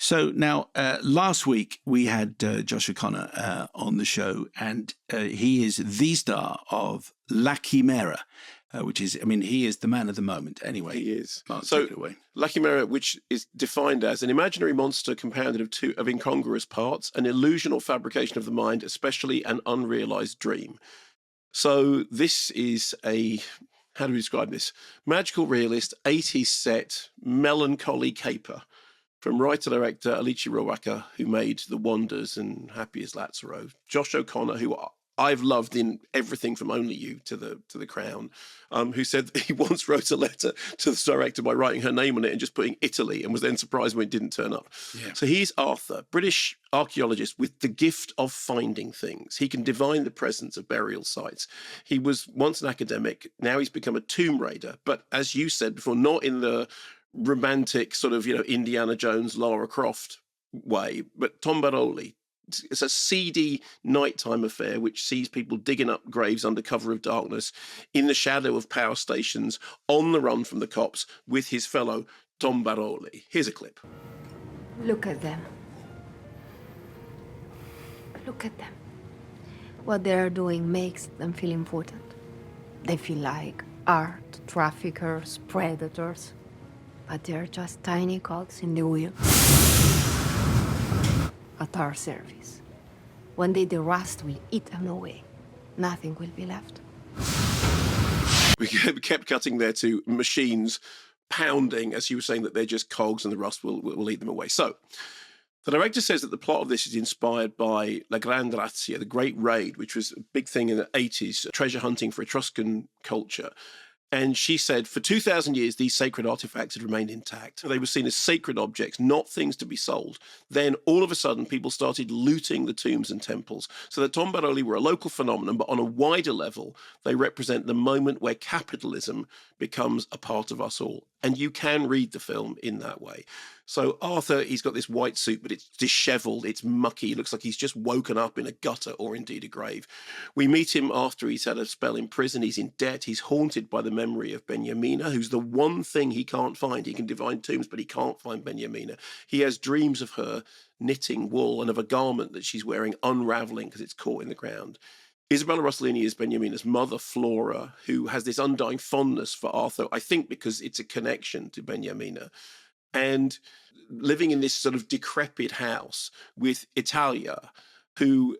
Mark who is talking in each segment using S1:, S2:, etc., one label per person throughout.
S1: So now, last week we had Josh O'Connor on the show, and he is the star of La Chimera, which is, I mean, he is the man of the moment. Anyway,
S2: He is.
S1: Mark,
S2: So,
S1: take it away.
S2: La Chimera, which is defined as an imaginary monster compounded of incongruous parts, an illusion or fabrication of the mind, especially an unrealized dream. So this is how do we describe this? Magical realist, 80s set, melancholy caper from writer-director Alicia Rohrwacher, who made The Wonders and Happy as Lazaro. Josh O'Connor, who I've loved in everything from Only You to the Crown, who said that he once wrote a letter to the director by writing her name on it and just putting Italy, and was then surprised when it didn't turn up.
S1: Yeah.
S2: So he's Arthur, British archaeologist with the gift of finding things. He can divine the presence of burial sites. He was once an academic, now he's become a tomb raider, but as you said before, not in the romantic sort of, Indiana Jones, Lara Croft way, but Tombaroli. It's a seedy nighttime affair which sees people digging up graves under cover of darkness, in the shadow of power stations, on the run from the cops, with his fellow Tombaroli. Here's a clip.
S3: Look at them. Look at them. What they're doing makes them feel important. They feel like art traffickers, predators. But they're just tiny cogs in the wheel. At our service. One day the rust will eat them away. Nothing will be left.
S2: We kept cutting there to machines pounding, as you were saying, that they're just cogs and the rust will eat them away. So, the director says that the plot of this is inspired by La Gran Razzia, the Great Raid, which was a big thing in the 80s, treasure hunting for Etruscan culture. And she said, for 2,000 years, these sacred artifacts had remained intact. They were seen as sacred objects, not things to be sold. Then, all of a sudden, people started looting the tombs and temples. So the Tombaroli were a local phenomenon, but on a wider level, they represent the moment where capitalism becomes a part of us all. And you can read the film in that way. So Arthur, he's got this white suit, but it's disheveled, it's mucky. It looks like he's just woken up in a gutter or indeed a grave. We meet him after he's had a spell in prison. He's in debt. He's haunted by the memory of Beniamina, who's the one thing he can't find. He can divine tombs, but he can't find Beniamina. He has dreams of her knitting wool and of a garment that she's wearing unraveling because it's caught in the ground. Isabella Rossellini is Beniamina's mother, Flora, who has this undying fondness for Arthur, I think because it's a connection to Beniamina. And living in this sort of decrepit house with Italia, who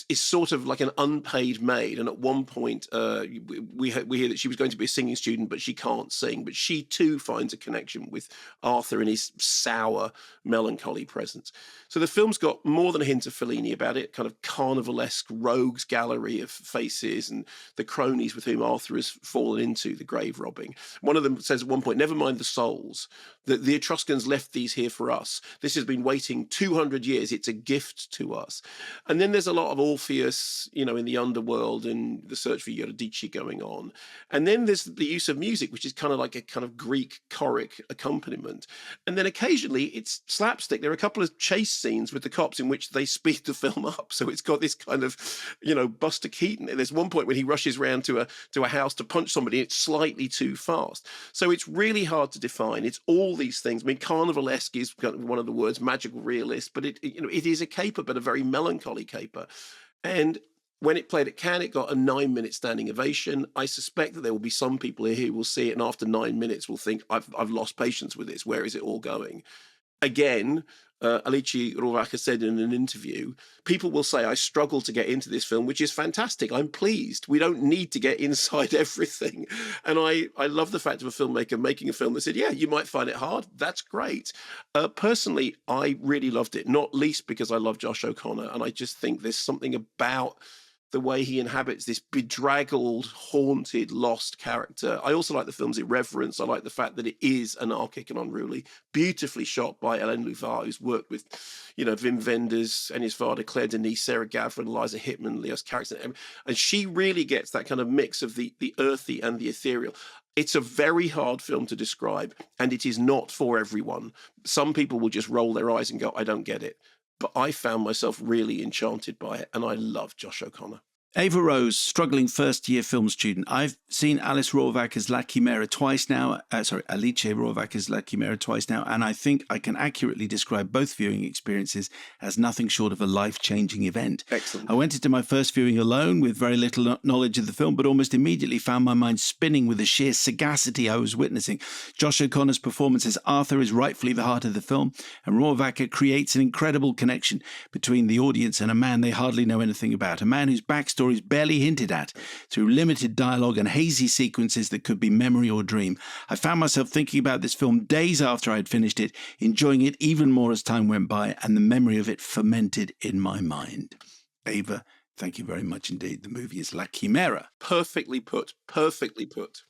S2: is sort of like an unpaid maid. And at one point, we hear that she was going to be a singing student, but she can't sing. But she too finds a connection with Arthur and his sour, melancholy presence. So the film's got more than a hint of Fellini about it, kind of carnivalesque rogues gallery of faces and the cronies with whom Arthur has fallen into the grave robbing. One of them says at one point, never mind the souls, that the Etruscans left these here for us. This has been waiting 200 years. It's a gift to us. And then there's a lot of Orpheus, in the underworld and the search for Eurydice going on. And then there's the use of music, which is kind of like a kind of Greek choric accompaniment. And then occasionally it's slapstick. There are a couple of chase scenes with the cops in which they speed the film up. So it's got this kind of, Buster Keaton. There's one point when he rushes around to a house to punch somebody. It's slightly too fast. So it's really hard to define. It's all these things. I mean, carnivalesque is one of the words, magical realist, but it is a caper, but a very melancholy caper. And when it played at Cannes, it got a 9-minute standing ovation. I suspect that there will be some people here who will see it and after 9 minutes will think, I've lost patience with this. Where is it all going? Again, Alicia Rohrwacher said in an interview, people will say, I struggle to get into this film, which is fantastic. I'm pleased. We don't need to get inside everything. And I love the fact of a filmmaker making a film that said, yeah, you might find it hard. That's great. Personally, I really loved it, not least because I love Josh O'Connor. And I just think there's something about the way he inhabits this bedraggled, haunted, lost character. I also like the film's irreverence. I like the fact that it is anarchic and unruly, beautifully shot by Hélène Louvard, who's worked with, Wim Wenders and his father, Claire Denis, Sarah Gavron, Eliza Hittman, Leos Carax, and she really gets that kind of mix of the earthy and the ethereal. It's a very hard film to describe, and it is not for everyone. Some people will just roll their eyes and go, I don't get it. But I found myself really enchanted by it, and I love Josh O'Connor.
S1: Ava Rose, struggling first-year film student. I've seen Alice Rohrwacher's as La Chimera twice now. Alice Rohrwacher's as La Chimera twice now, and I think I can accurately describe both viewing experiences as nothing short of a life-changing event.
S2: Excellent.
S1: I went into my first viewing alone with very little knowledge of the film, but almost immediately found my mind spinning with the sheer sagacity I was witnessing. Josh O'Connor's performance as Arthur is rightfully the heart of the film, and Rohrwacher creates an incredible connection between the audience and a man they hardly know anything about, a man whose backstory is barely hinted at through limited dialogue and hazy sequences that could be memory or dream. I found myself thinking about this film days after I had finished it, enjoying it even more as time went by, and the memory of it fermented in my mind. Ava, thank you very much indeed. The movie is La Chimera.
S2: Perfectly put. Perfectly put.